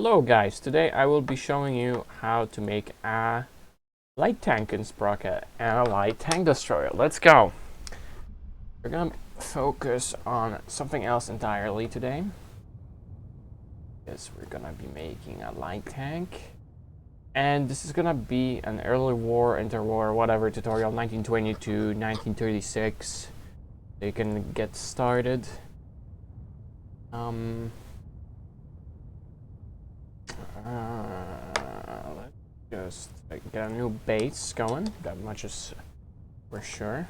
Hello guys, today I will be showing you how to make a light tank in Sprocket and a light tank destroyer. Let's go! We're gonna focus on something else entirely today. Yes, we're gonna be making a light tank. And this is gonna be an early war, interwar, whatever tutorial, 1922, 1936. So you can get started. Let's just get a new base going. That much is for sure.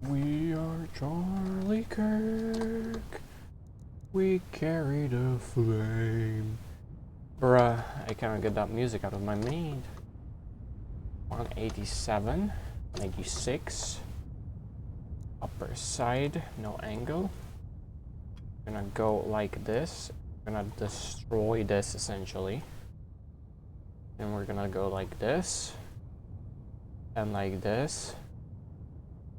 We are Charlie Kirk. We carry the flame. Bruh, I can't get that music out of my mind. 187, 96. Upper side, no angle. Gonna go like this. Gonna destroy this essentially. And we're gonna go like this. And like this.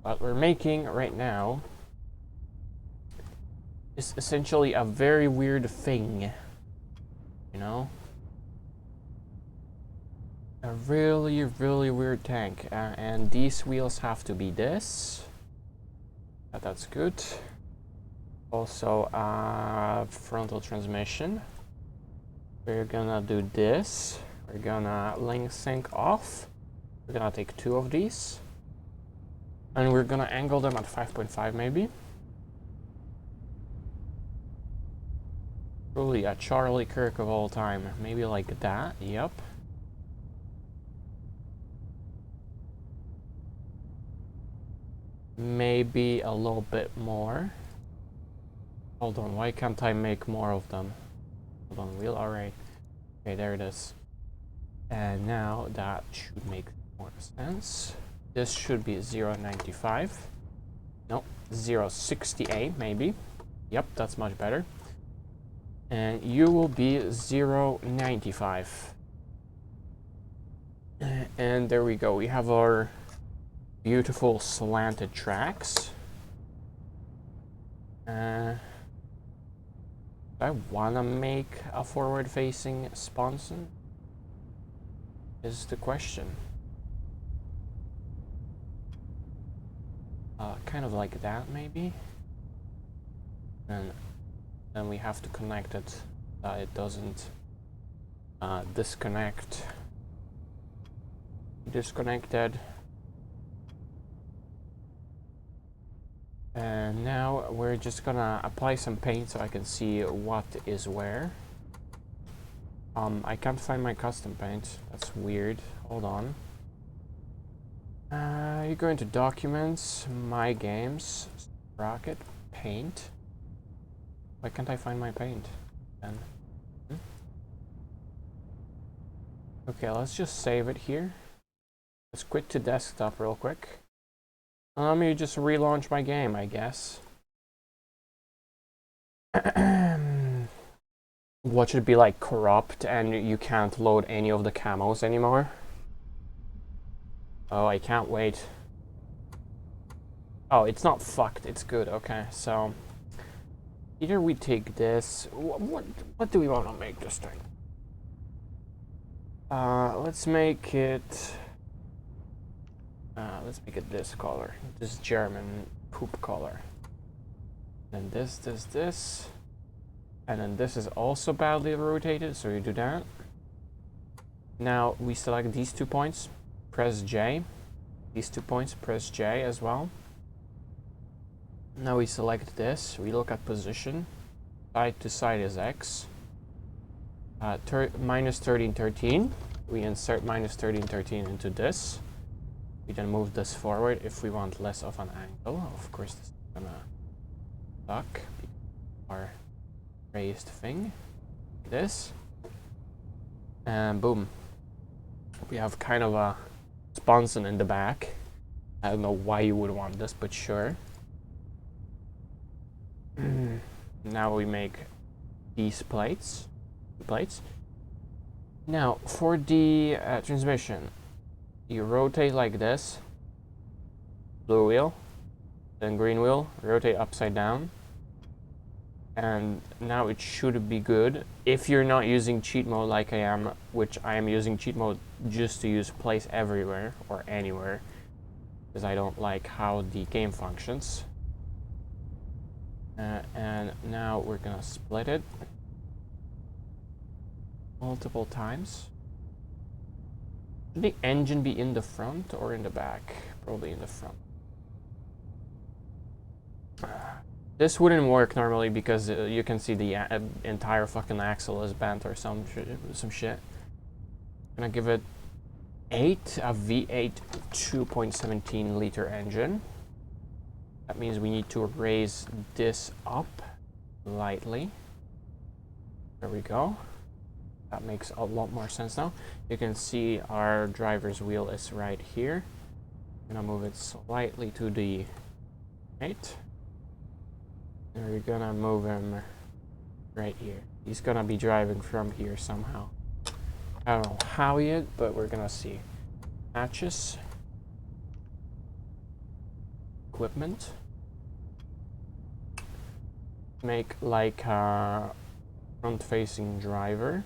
What we're making right now is essentially a very weird thing. You know? A really, really weird tank. And these wheels have to be this. That's good. Also, frontal transmission. We're gonna do this. We're gonna link sync off. We're gonna take 2 of these. And we're gonna angle them at 5.5 maybe. Truly a Charlie Kirk of all time. Maybe like that, yep. Maybe a little bit more. Hold on, why can't I make more of them? Hold on, wheel, alright. Okay, there it is. And now that should make more sense. This should be 0.95. No, 0.68 maybe. Yep, that's much better. And you will be 0.95. And there we go. We have our beautiful slanted tracks. I wanna make a forward-facing sponson is the question. Kind of like that maybe. And then we have to connect it that it doesn't disconnect. Disconnected. And now we're just gonna apply some paint so I can see what is where. I can't find my custom paint. That's weird. Hold on. You go into Documents, My Games, Sprocket, Paint. Why can't I find my paint then? Okay, let's just save it here. Let's quit to desktop real quick. Let me just relaunch my game, I guess. What should be like corrupt and you can't load any of the camos anymore? Oh, I can't wait. Oh, it's not fucked, it's good. Okay, so either we take this. What do we want to make this thing? Let's make it this color, this German poop color. And this, and then this is also badly rotated, so you do that. Now we select these 2 points, press J. These 2 points, press J as well. Now we select this, we look at position. Side to side is X. Minus 1313. We insert minus 1313 into this. We then move this forward if we want less of an angle. Of course, this is gonna suck. Our raised thing. Like this. And boom. We have kind of a sponson in the back. I don't know why you would want this, but sure. Now we make these plates. Now for the transmission, you rotate like this. Blue wheel, then green wheel, rotate upside down. And now it should be good. If you're not using cheat mode like I am, which I am using cheat mode just to use place everywhere or anywhere, because I don't like how the game functions. And now we're gonna split it multiple times. Should the engine be in the front or in the back? Probably in the front. This wouldn't work normally because you can see the entire fucking axle is bent or some shit. Gonna give it 8, a V8 2.17 liter engine. That means we need to raise this up lightly. There we go. That makes a lot more sense now. You can see our driver's wheel is right here. Gonna move it slightly to the right. And we're gonna move him right here. He's gonna be driving from here somehow. I don't know how yet, but we're gonna see. Hatches. Equipment. Make like a front-facing driver.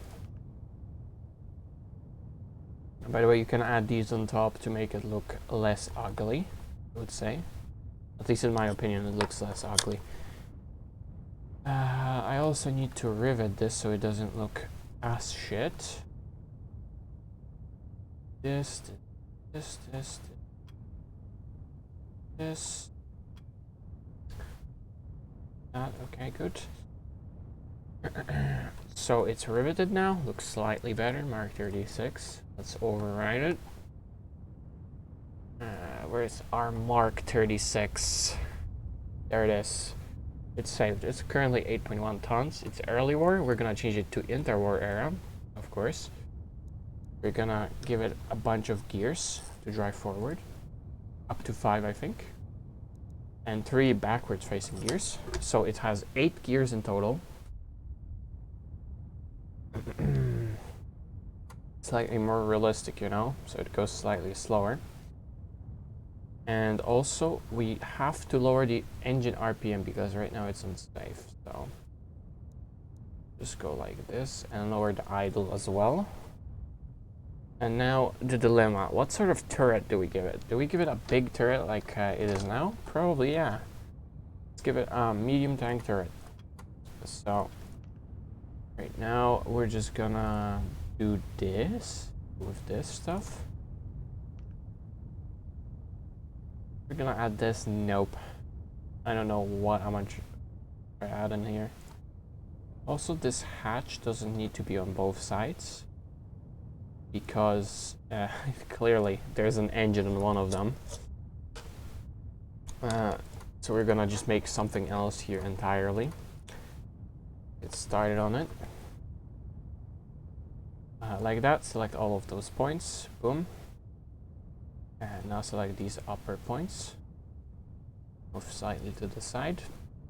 And by the way, you can add these on top to make it look less ugly, I would say. At least in my opinion, it looks less ugly. I also need to rivet this so it doesn't look as shit. This. That, okay, good. So it's riveted now, looks slightly better, Mark 36. Let's override it. Where's our Mark 36? There it is. It's saved. It's currently 8.1 tons. It's early war. We're gonna change it to interwar era, of course. We're gonna give it a bunch of gears to drive forward. Up to 5, I think. And 3 backwards facing gears. So it has 8 gears in total. Slightly more realistic, you know, so it goes slightly slower. And also, we have to lower the engine RPM because right now it's unsafe. So just go like this and lower the idle as well. And now the dilemma. What sort of turret do we give it? Do we give it a big turret like it is now? Probably, yeah. Let's give it a medium tank turret. So right now we're just gonna do this with this stuff. We're gonna add this. Nope. I don't know what how much I add in here. Also, this hatch doesn't need to be on both sides because clearly there's an engine on one of them. So we're gonna just make something else here entirely. Get started on it. Like that, select all of those points. Boom. And now select these upper points. Move slightly to the side.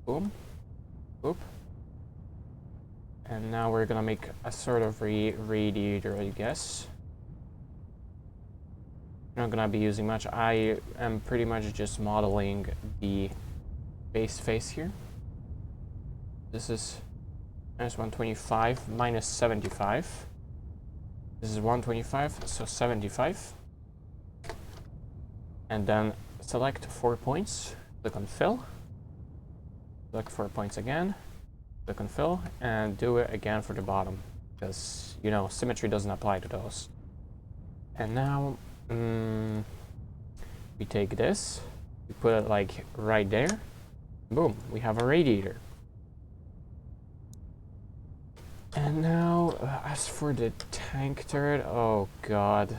Boom. Boop. And now we're gonna make a sort of radiator, I guess. Not gonna be using much. I am pretty much just modeling the base face here. This is minus 125, minus 75. This is 125, so 75. And then select 4 points, click on fill, select 4 points again, click on fill, and do it again for the bottom, because, you know, symmetry doesn't apply to those. And now, we take this, we put it like right there, boom, we have a radiator. And now, as for the tank turret, oh god.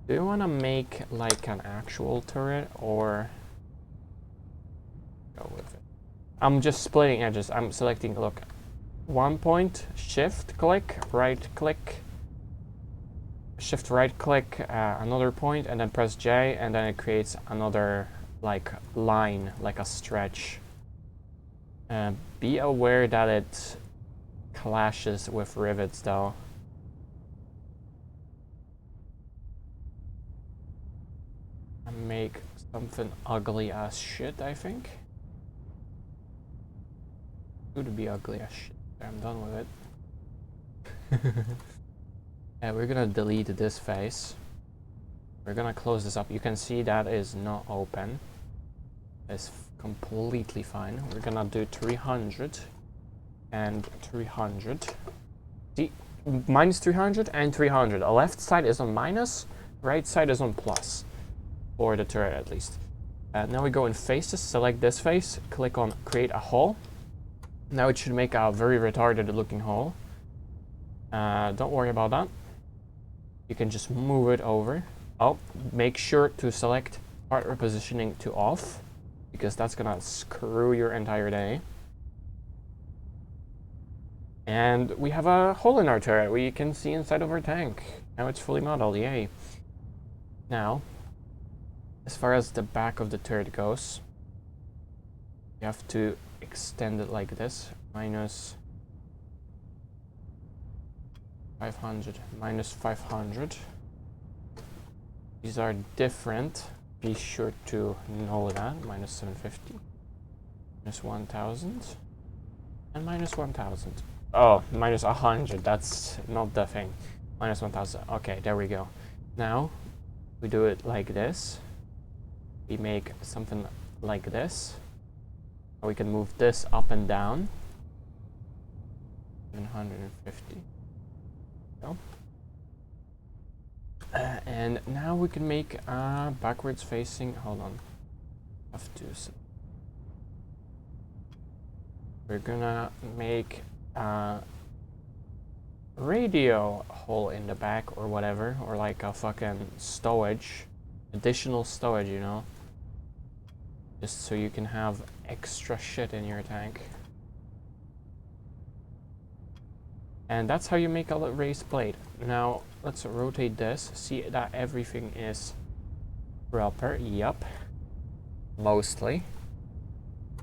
Do you want to make like an actual turret or go with it? I'm just splitting edges. I'm selecting, look, 1 point, shift click, right click, shift right click, another point, and then press J, and then it creates another like line, like a stretch. Be aware that it clashes with rivets though. Make something ugly as shit, I think. Would be ugly as shit. I'm done with it. And we're gonna delete this face. We're gonna close this up. You can see that is not open. It's completely fine. We're gonna do 300 and 300. See, minus 300 and 300. The left side is on minus, right side is on plus. For the turret at least. Now we go in faces, select this face, click on create a hole. Now it should make a very retarded looking hole. Don't worry about that. You can just move it over. Oh, make sure to select part repositioning to off, because that's gonna screw your entire day. And we have a hole in our turret. We can see inside of our tank. Now it's fully modeled, yay. Now, as far as the back of the turret goes, you have to extend it like this. Minus 500, minus 500. These are different. Be sure to know that. Minus 750, minus 1000, and minus 1000. Oh, minus 100. That's not the thing. Minus 1000. Okay, there we go. Now we do it like this. We make something like this. We can move this up and down. 750. Go. And now we can make a backwards facing. Hold on. Have to. We're gonna make a radio hole in the back or whatever, or like a fucking stowage, additional stowage, you know, just so you can have extra shit in your tank. And that's how you make a raised blade. Now let's rotate this, see that everything is proper. Yup, mostly.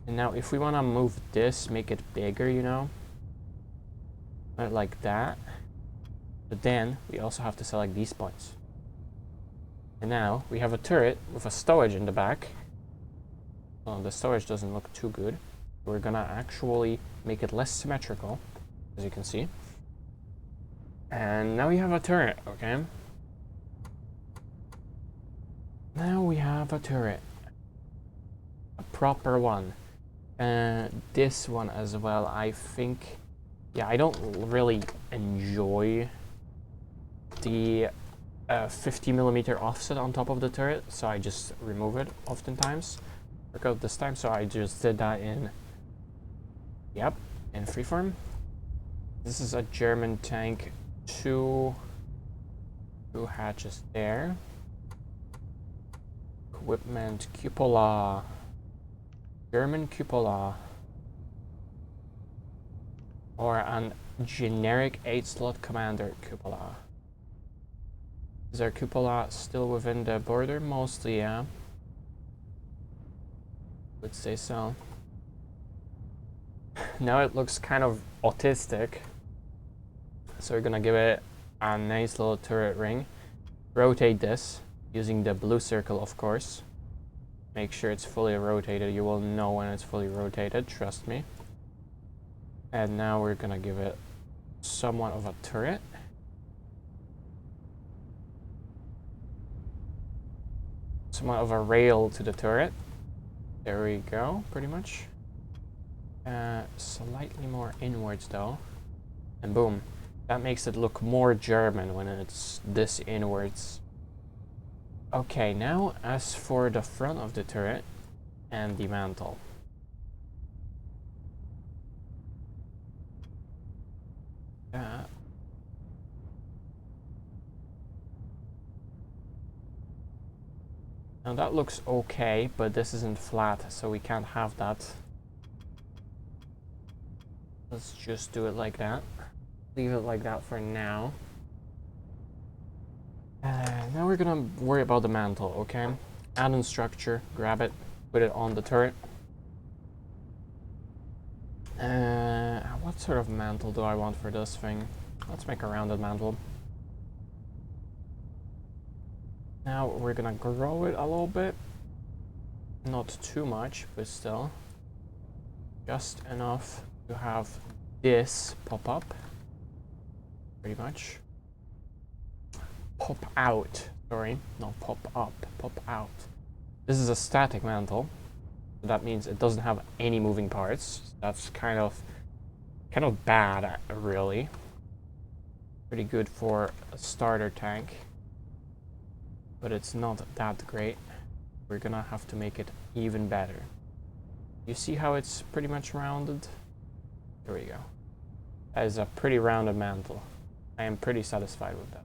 And now if we want to move this, make it bigger, you know, not like that, but then we also have to select these points. And now we have a turret with a stowage in the back. Well, the stowage doesn't look too good. We're gonna actually make it less symmetrical, as you can see. And now we have a turret, okay? Now we have a turret. A proper one. This one as well, I think. Yeah, I don't really enjoy the 50mm offset on top of the turret, so I just remove it oftentimes. Work out this time, so I just did that in, yep, in freeform. This is a German tank, two hatches there. Equipment, cupola, German cupola, or an generic 8-slot commander cupola. Is our cupola still within the border? Mostly, yeah. Would say so. Now it looks kind of autistic, so we're gonna give it a nice little turret ring. Rotate this using the blue circle, of course. Make sure it's fully rotated. You will know when it's fully rotated, trust me. And now we're gonna give it somewhat of a turret. Somewhat of a rail to the turret. There we go, pretty much. Slightly more inwards though. And boom. That makes it look more German when it's this inwards. Okay, now as for the front of the turret and the mantle. Now that looks okay, but this isn't flat, so we can't have that. Let's just do it like that. Leave it like that for now. Now we're gonna worry about the mantle, okay? Add in structure, grab it, put it on the turret. What sort of mantle do I want for this thing? Let's make a rounded mantle. Now we're gonna grow it a little bit. Not too much, but still. Just enough to have this pop up, pretty much. Pop out, sorry, not pop up, pop out. This is a static mantle, so that means it doesn't have any moving parts. That's kind of bad, really. Pretty good for a starter tank, but it's not that great. We're gonna have to make it even better. You see how it's pretty much rounded? There we go. That is a pretty rounded mantle. I am pretty satisfied with that.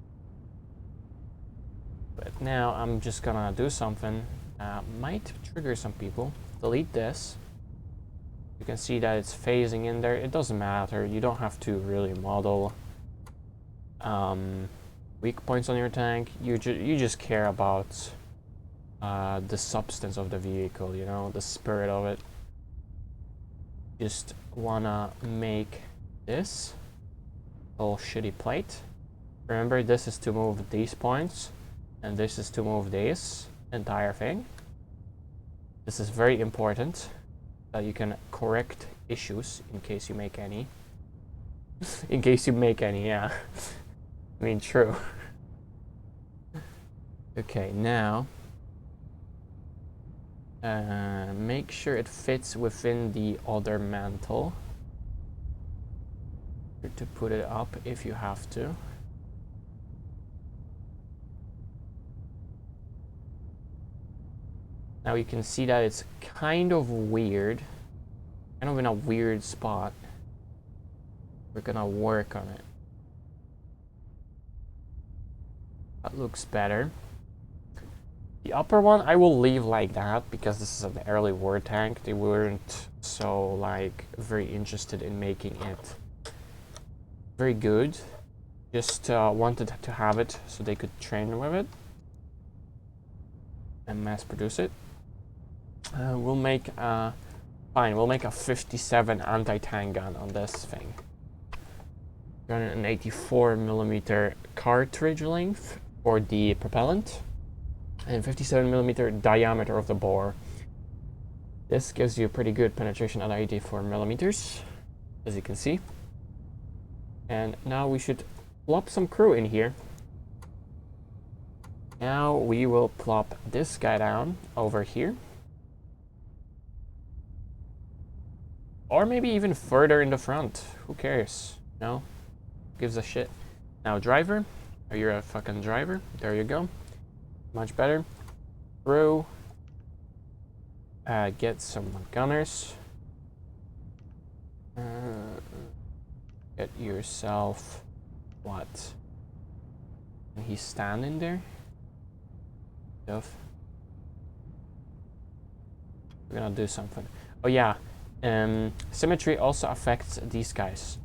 But now I'm just gonna do something that might trigger some people. Delete this. You can see that it's phasing in there. It doesn't matter. You don't have to really model weak points on your tank. You just care about the substance of the vehicle, you know, the spirit of it. Just wanna make this little shitty plate. Remember, this is to move these points, and this is to move this entire thing. This is very important, that you can correct issues in case you make any. In case you make any, yeah. I mean, true. Okay, now make sure it fits within the other mantle. To put it up if you have to. Now you can see that it's kind of weird, kind of in a weird spot. We're gonna work on it. That looks better. The upper one I will leave like that because this is an early war tank. They weren't so like very interested in making it very good. Just wanted to have it so they could train with it and mass produce it. We'll make fine. We'll make a 57 anti-tank gun on this thing. Got an 84mm cartridge length for the propellant and 57mm diameter of the bore. This gives you pretty good penetration at 84mm, as you can see. And now we should plop some crew in here. Now we will plop this guy down over here. Or maybe even further in the front. Who cares? No? Gives a shit. Now driver. Oh, you're a fucking driver. There you go. Much better. Crew. Get some gunners. Get yourself what? And he's standing there. Stuff. We're gonna do something. Oh yeah. Symmetry also affects these guys.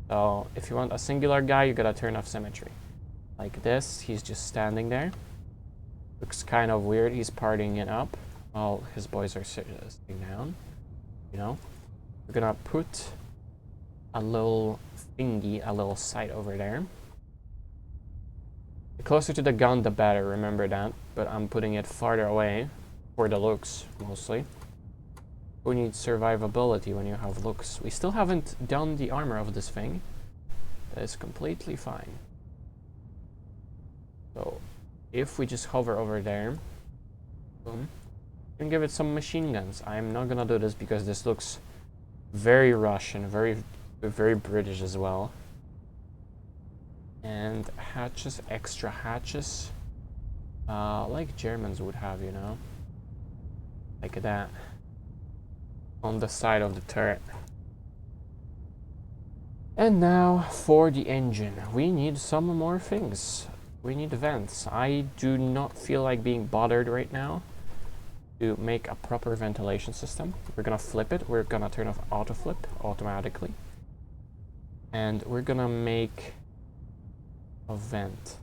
So if you want a singular guy, you gotta turn off symmetry. Like this, he's just standing there. Looks kind of weird. He's partying it up while his boys are sitting down. You know, we're gonna put a little thingy, a little sight over there. The closer to the gun, the better. Remember that. But I'm putting it farther away for the looks mostly. Who needs survivability when you have looks? We still haven't done the armor of this thing. That is completely fine. So if we just hover over there, boom, and give it some machine guns. I'm not gonna do this because this looks very Russian, very British as well. And hatches, extra hatches, like Germans would have, you know, like that. On the side of the turret. And now for the engine. We need some more things. We need vents. I do not feel like being bothered right now to make a proper ventilation system. We're gonna flip it. We're gonna turn off auto flip automatically. And we're gonna make a vent.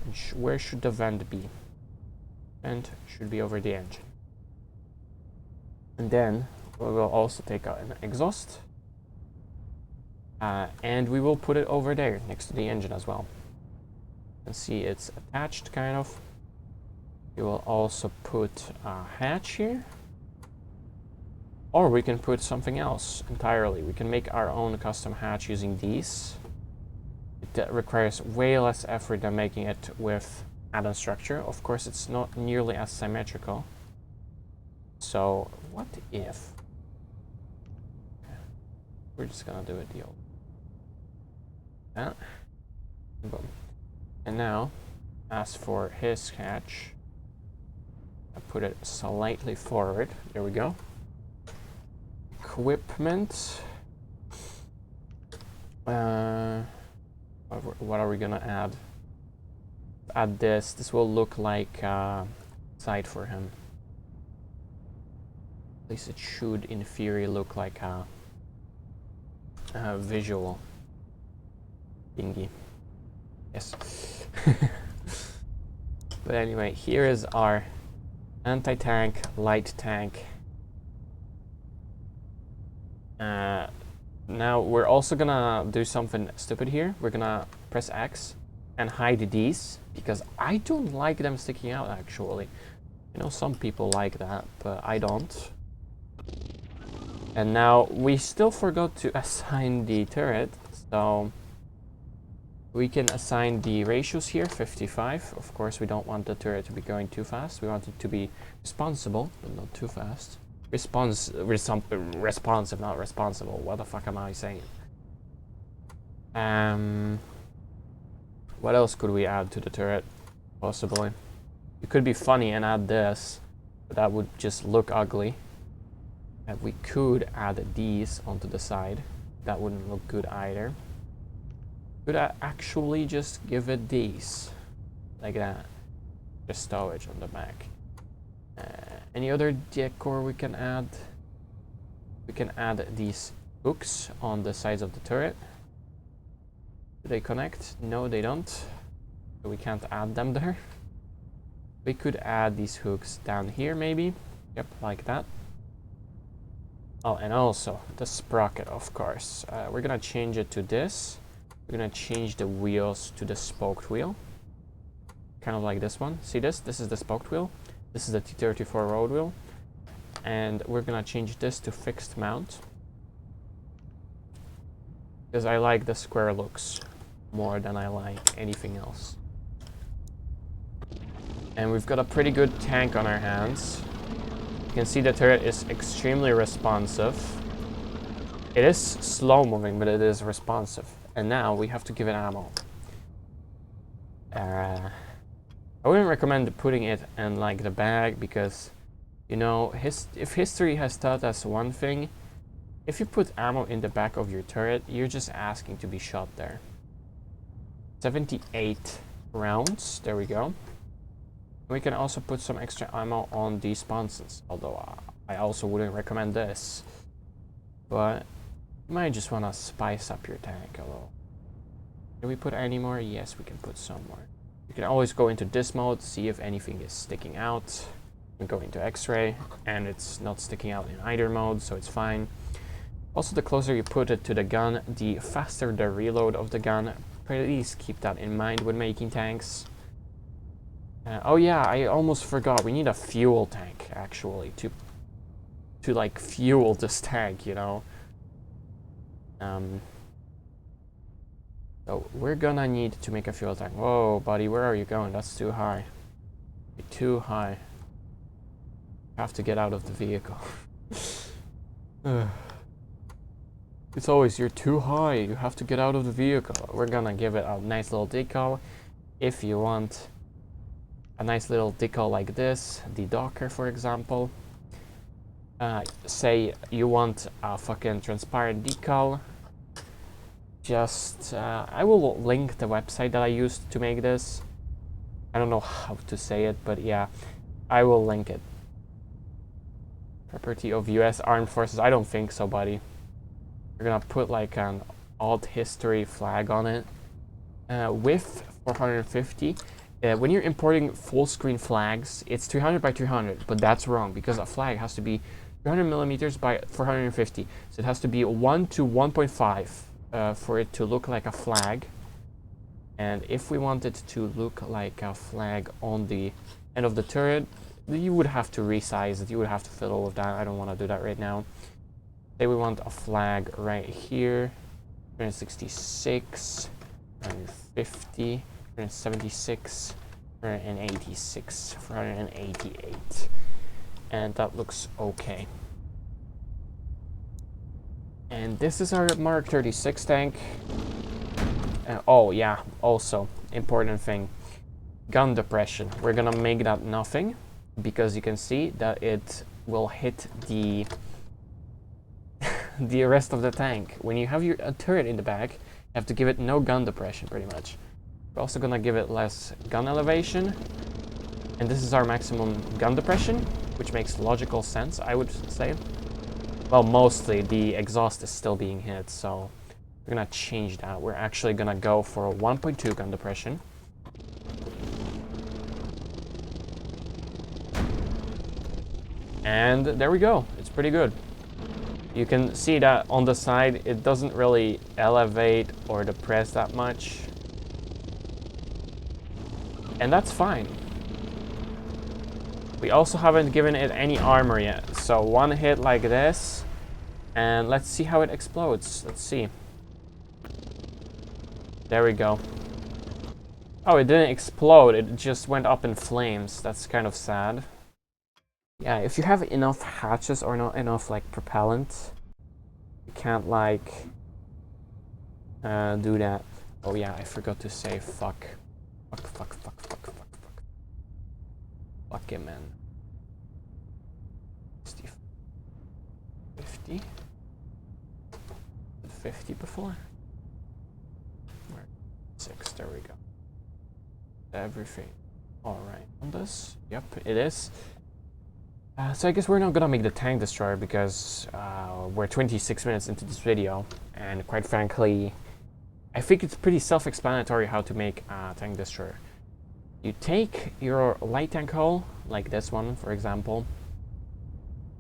And where should the vent be? Vent should be over the engine. And then we will also take out an exhaust. And we will put it over there next to the engine as well. You can see it's attached kind of. We will also put a hatch here. Or we can put something else entirely. We can make our own custom hatch using these. It requires way less effort than making it with add-on structure. Of course, it's not nearly as symmetrical. So, what if... We're just gonna do it the old... that. Boom. And now, as for his hatch, I put it slightly forward. There we go. Equipment. What are we gonna add? Add this. This will look like a side for him. At least it should, in theory, look like a visual thingy. Yes. But anyway, here is our anti-tank, light tank. Now we're also gonna do something stupid here. We're gonna press X and hide these because I don't like them sticking out actually. You know, some people like that, but I don't. And now we still forgot to assign the turret, so we can assign the ratios here, 55. Of course, we don't want the turret to be going too fast. We want it to be responsible, but not too fast. Responsive, not responsible. What the fuck am I saying? What else could we add to the turret? Possibly. It could be funny and add this, but that would just look ugly. And we could add these onto the side. That wouldn't look good either. Could I actually just give it these? Like that. Just stowage on the back. Any other decor we can add? We can add these hooks on the sides of the turret. Do they connect? No, they don't. So we can't add them there. We could add these hooks down here maybe. Yep, like that. Oh, and also the sprocket, of course. We're gonna change it to this. We're gonna change the wheels to the spoked wheel. Kind of like this one. See this? This is the spoked wheel. This is the T34 road wheel. And we're gonna change this to fixed mount. Because I like the square looks more than I like anything else. And we've got a pretty good tank on our hands. You can see the turret is extremely responsive. It is slow moving, but it is responsive. And now we have to give it ammo. I wouldn't recommend putting it in like the bag because, you know, if history has taught us one thing, if you put ammo in the back of your turret, you're just asking to be shot there. 78 rounds, there we go. We can also put some extra ammo on these sponsons, although I also wouldn't recommend this. But you might just want to spice up your tank a little. Can we put any more? Yes, we can put some more. You can always go into this mode, see if anything is sticking out. We go into X-ray, and it's not sticking out in either mode, so it's fine. Also, the closer you put it to the gun, the faster the reload of the gun. Please keep that in mind when making tanks. Oh yeah, I almost forgot. We need a fuel tank, actually, to like fuel this tank, you know. So we're gonna need to make a fuel tank. Whoa, buddy, where are you going? That's too high. You're too high. You have to get out of the vehicle. It's always, you're too high. You have to get out of the vehicle. We're gonna give it a nice little decal. If you want a nice little decal like this, the Docker, for example. Say you want a fucking transparent decal. Just, I will link the website that I used to make this. I don't know how to say it, but yeah, I will link it. Property of US Armed Forces. I don't think so, buddy. We're gonna put like an alt history flag on it. Width 450. When you're importing full screen flags, it's 300 by 300, but that's wrong because a flag has to be 300 millimeters by 450. So it has to be 1 to 1.5 for it to look like a flag. And if we want it to look like a flag on the end of the turret, you would have to resize it. You would have to fiddle with that. I don't want to do that right now. Say we want a flag right here. 166, 150, 176, 186, 188. And that looks okay. And this is our Mark 36 tank. Oh yeah, also important thing, gun depression. We're gonna make that nothing, because you can see that it will hit the the rest of the tank. When you have your turret in the back, you have to give it no gun depression pretty much. We're also gonna give it less gun elevation, and this is our maximum gun depression, which makes logical sense, I would say. Well, mostly the exhaust is still being hit, so we're gonna change that. We're actually gonna go for a 1.2 gun depression. And there we go. It's pretty good. You can see that on the side, it doesn't really elevate or depress that much. And that's fine. We also haven't given it any armor yet. So one hit like this, and let's see how it explodes. Let's see. There we go. Oh, it didn't explode, it just went up in flames. That's kind of sad. Yeah, if you have enough hatches or not enough like propellant, you can't like do that. Oh yeah, I forgot to say fuck. Fuck it, man. 50? 50 before? 6, there we go. Everything alright on this? Yep, it is. So I guess we're not gonna make the tank destroyer because we're 26 minutes into this video, and quite frankly, I think it's pretty self-explanatory how to make a tank destroyer. You take your light tank hull, like this one for example,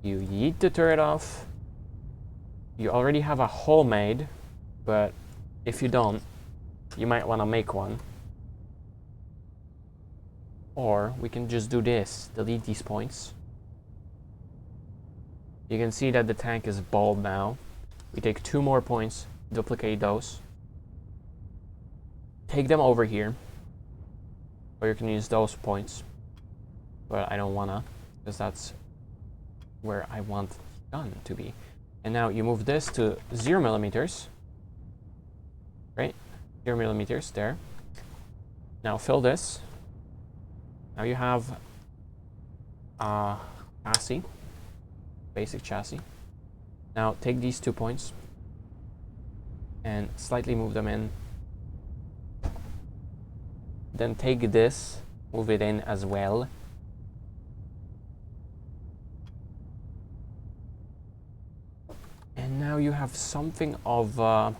you yeet the turret off, you already have a hull made, but if you don't, you might want to make one. Or we can just do this, delete these points. You can see that the tank is bald now. We take 2 more points, duplicate those. Take them over here. Or you can use those points. But I don't wanna, because that's where I want the gun to be. And now you move this to 0 millimeters. Right? 0 millimeters, there. Now fill this. Now you have a chassis. Basic chassis. Now take these 2 points and slightly move them in. Then take this, move it in as well. And now you have something of an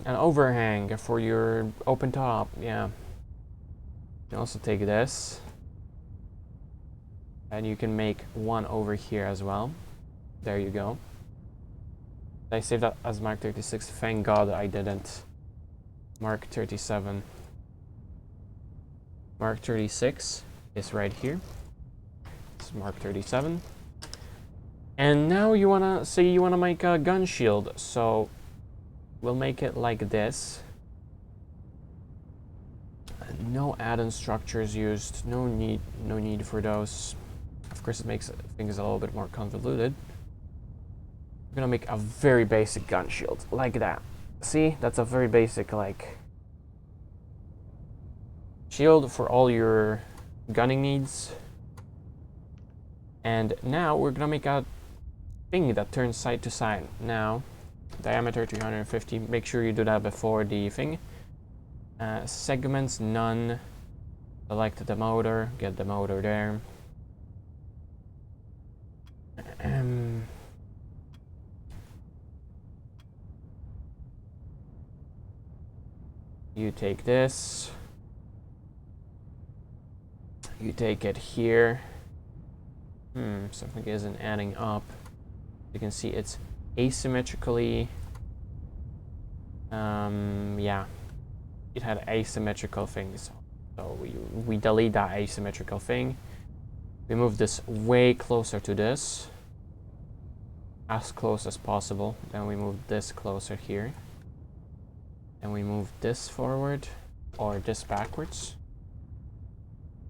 overhang for your open top. Yeah. You can also take this. And you can make one over here as well. There you go. I saved that as Mark 36. Thank God I didn't. Mark 37. Mark 36 is right here. It's Mark 37. And now you wanna say you wanna make a gun shield. So we'll make it like this. No add-on structures used. No need for those. Of course, it makes things a little bit more convoluted. We're gonna make a very basic gun shield, like that. See, that's a very basic, like, shield for all your gunning needs. And now we're gonna make a thing that turns side to side. Now, diameter 350. Make sure you do that before the thing. Segments, none. Select the motor. Get the motor there. You take this. You take it here. Something isn't adding up. You can see it's asymmetrically. Yeah. It had asymmetrical things. So we delete that asymmetrical thing. We move this way closer to this. As close as possible. Then we move this closer here. And we move this forward. Or this backwards.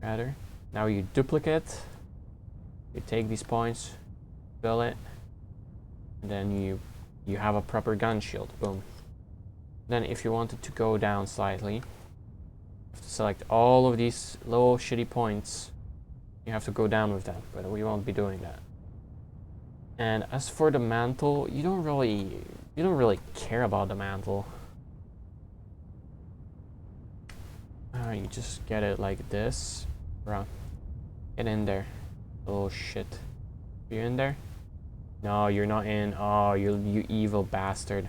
Rather. Now you duplicate. You take these points. Fill it. And then you have a proper gun shield. Boom. Then if you want it to go down slightly, you have to select all of these little shitty points. You have to go down with them, but we won't be doing that. And as for the mantle, you don't really care about the mantle. You just get it like this. Bro, get in there. Oh shit. You in there? No, you're not in. Oh, you evil bastard.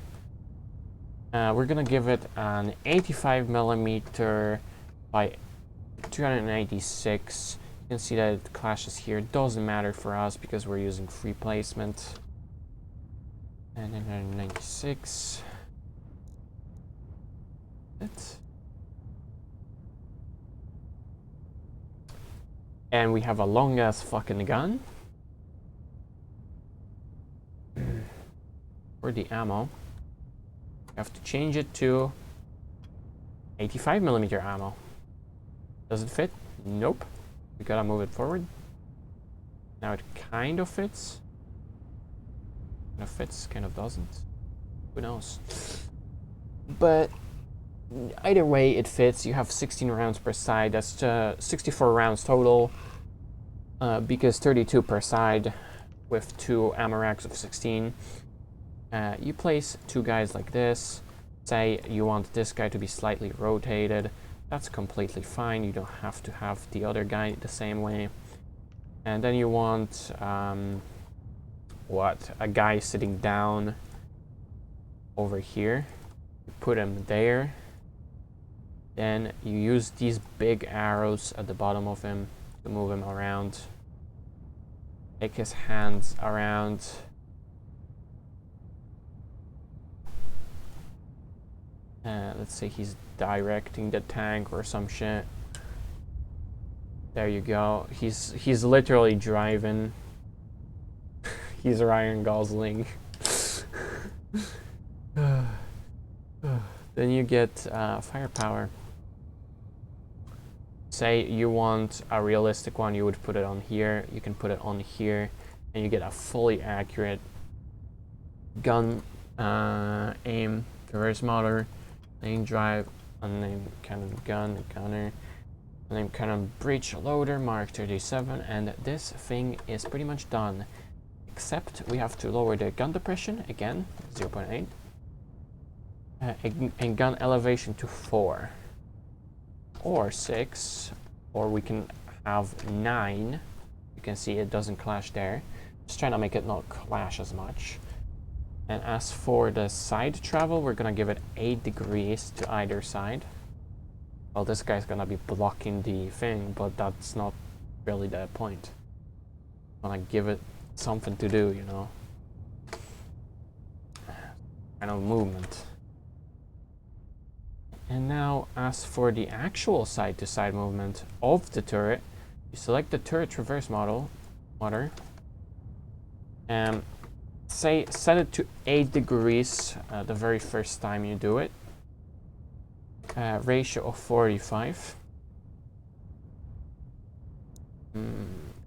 We're gonna give it an 85mm by 296. You can see that it clashes here. It doesn't matter for us because we're using free placement. And then 196. And we have a long ass fucking gun. For the ammo, you have to change it to 85mm ammo. Does it fit? Nope. We gotta move it forward. Now it kind of fits. Kind of fits, kind of doesn't. Who knows? But either way it fits. You have 16 rounds per side. That's 64 rounds total. Because 32 per side with 2 ammo racks of 16. You place 2 guys like this. Say you want this guy to be slightly rotated. That's completely fine. You don't have to have the other guy the same way. And then you want a guy sitting down over here. You put him there. Then you use these big arrows at the bottom of him to move him around. Take his hands around. Let's say he's directing the tank or some shit. There you go. He's literally driving. He's Ryan Gosling. Then you get firepower. Say you want a realistic one, you would put it on here. You can put it on here, and you get a fully accurate gun, aim, reverse motor, aim drive, unnamed cannon gun, gunner, unnamed cannon breech loader, Mark 37, and this thing is pretty much done. Except we have to lower the gun depression again, 0.8, and gun elevation to 4 or 6, or we can have 9. You can see it doesn't clash there. Just trying to make it not clash as much. And as for the side travel, we're gonna give it 8 degrees to either side. Well, this guy's gonna be blocking the thing, but that's not really the point. I wanna give it something to do, you know. Kind of movement. And now, as for the actual side-to-side movement of the turret, you select the turret reverse motor, and set it to 8 degrees the very first time you do it. Ratio of 45.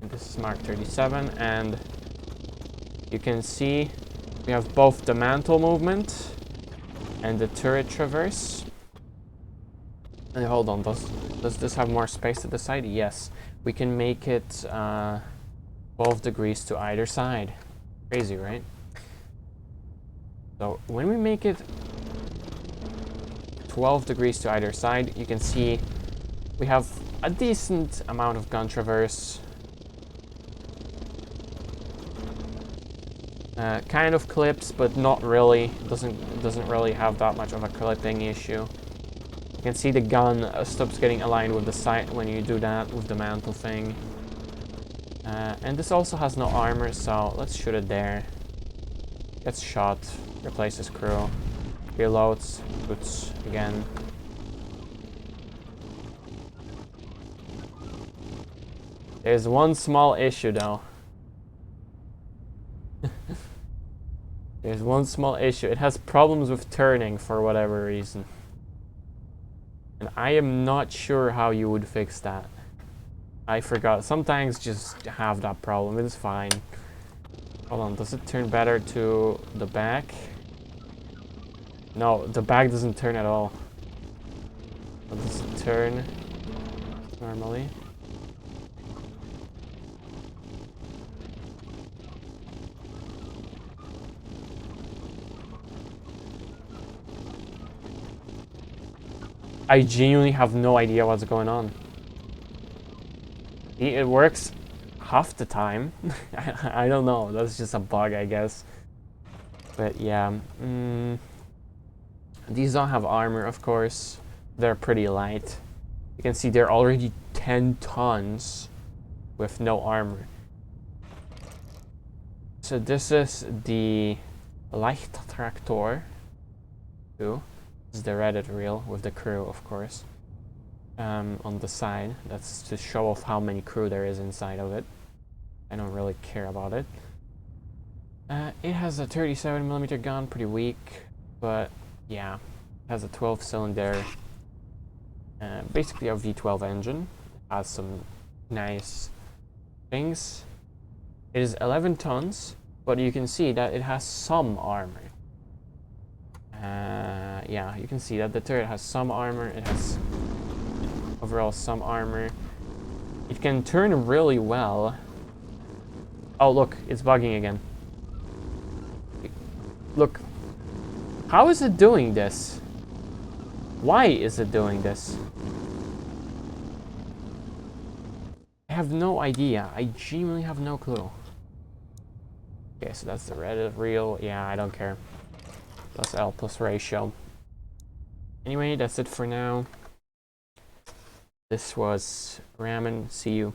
This is Mark 37, and you can see we have both the mantle movement and the turret traverse. And hold on, does this have more space to the side? Yes, we can make it 12 degrees to either side. Crazy, right? So when we make it 12 degrees to either side, you can see we have a decent amount of gun traverse. Kind of clips, but not really. Doesn't really have that much of a clipping issue. You can see the gun stops getting aligned with the sight when you do that with the mantle thing. And this also has no armor, so let's shoot it there. Gets shot, replaces crew, reloads, shoots again. There's one small issue though. There's one small issue. It has problems with turning for whatever reason. And I am not sure how you would fix that. I forgot. Some tanks just have that problem. It's fine. Hold on. Does it turn better to the back? No, the back doesn't turn at all. Does it turn normally? I genuinely have no idea what's going on. It works half the time. I don't know. That's just a bug, I guess. But yeah. These don't have armor, of course. They're pretty light. You can see they're already 10 tons with no armor. So this is the Light Tractor 2. This is the Reddit reel with the crew, of course. On the side. That's to show off how many crew there is inside of it. I don't really care about it. It has a 37mm gun, pretty weak, but yeah, it has a 12-cylinder, basically a V12 engine. It has some nice things. It is 11 tons, but you can see that it has some armor. Yeah, you can see that the turret has some armor. It has overall some armor. It can turn really well. Oh, look, it's bugging again. Look, how is it doing this? Why is it doing this? I have no idea. I genuinely have no clue. Okay, so that's the Reddit reel. Yeah, I don't care. Plus L plus ratio. Anyway, that's it for now. This was Ramen. See you.